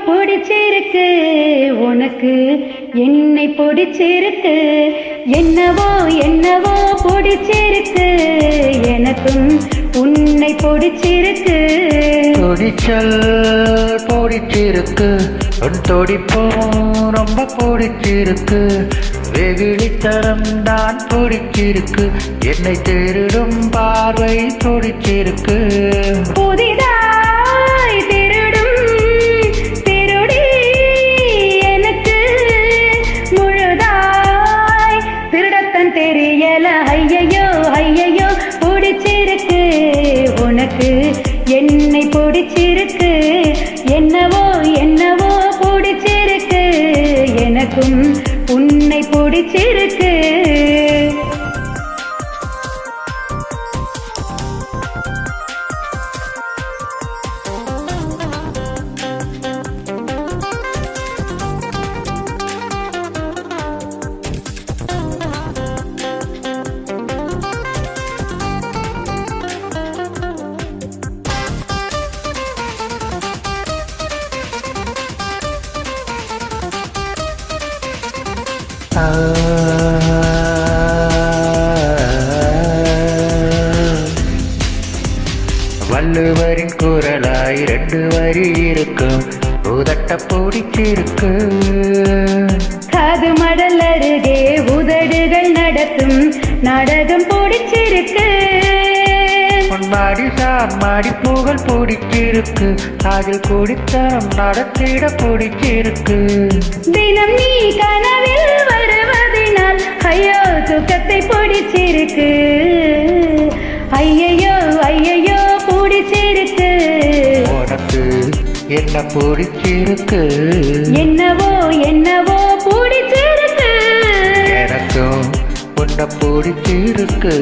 பிடிச்சிருக்கு உனக்கு என்னை பிடிச்சிருக்கு என்னவோ என்னவோ பிடிச்சிருக்கு எனக்கும் உன்னை பிடிச்சிருக்கு துடிச்சல் பிடிச்சிருக்கு உன் துடிப்பும் ரொம்ப பிடிச்சிருக்கு வெகுளித்தனம் தான் பிடிச்சிருக்கு என்னை திருடும் பார்வை பிடிச்சிருக்கு புதிதாய் திருடும் திருடி எனக்கு முழுதாய் திருடத்தன் தெரியல ஐயையோ ஐயையோ பிடிச்சிருக்கு உனக்கு என்னை பிடிச்சிருக்கு என்னவோ என்னவோ பிடிச்சிருக்கு எனக்கும் உன்னை பிடிச்சிருக்கு வள்ளுவரின் குரலாய் 2 வரி இருக்கும் உதட்ட பிடிச்சிருக்கு காது மடல் அருகே உதடுகள் நடத்தும் நாடகம் பிடிச்சிருக்கு மாடி சார் மாடி புகழ் பிடிச்சிருக்கு அதில் குடித்தனம் நடத்திட பிடிச்சிருக்கு தினம் நீ கனவில் வருவதினால் ஐயோ துக்கத்தை பிடிச்சிருக்கு ஐயையோ ஐயையோ பிடிச்சிருக்கு உனக்கு என்ன பிடிச்சிருக்கு என்னவோ என்னவோ பிடிச்சிருக்கு எனக்கும் உன்னை பிடிச்சிருக்கு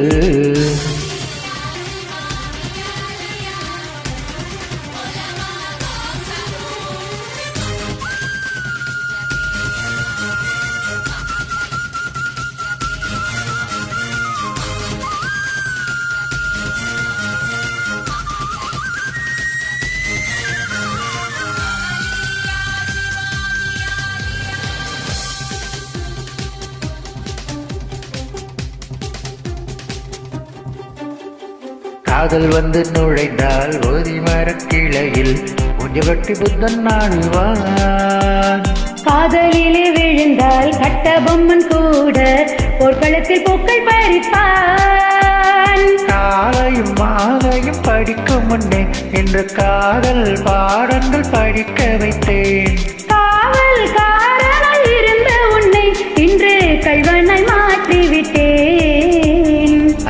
காதல் வந்து நுழைந்தால் ஓதி மரக்கிளையில் ஊஞ்சகட்டி புத்தன் நாடுவான் காதலிலே விழுந்தால் கட்ட பொம்மன் கூட போர்க்களத்தில் பூக்கள் பறிப்பான் காலையும் மாலையும் படிக்கும் முன்னே இன்று காதல் பாடங்கள் படிக்க வைத்தேன் காவல் காரணம் இருந்த உன்னை இன்று கல்வனாய் மாற்றிவிட்டேன்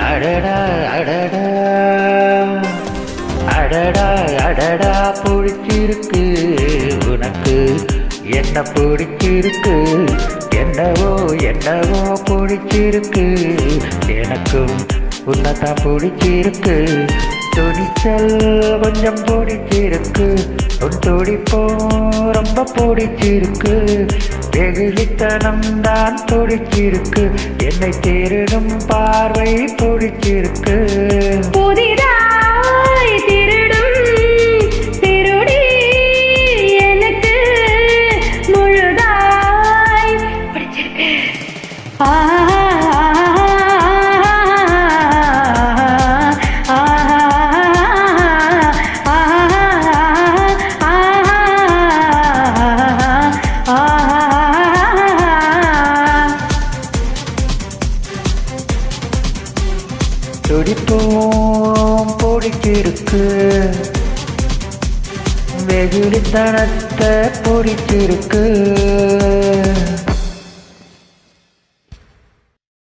அடடா அடடா அடடா அடடா பிடிச்சிருக்கு உனக்கு என்ன பிடிச்சிருக்கு என்னவோ என்னவோ பிடிச்சிருக்கு எனக்கும் உன்னைத்தான் பிடிச்சிருக்கு துணிச்சல் கொஞ்சம் பிடிச்சிருக்கு உன் துடிப்பும் ரொம்ப பிடிச்சிருக்கு வெகுளித்தனம் தான் பிடிச்சிருக்கு என்னை தேரிடும் பார்வை பிடிச்சிருக்கு புதிதாய் திருடும் திருடி எனக்கு முழுதாய் பிடிச்சிருக்கு துடிப்பும் பிடிச்சிருக்கு வெகுளித்தனத்தை பிடிச்சிருக்கு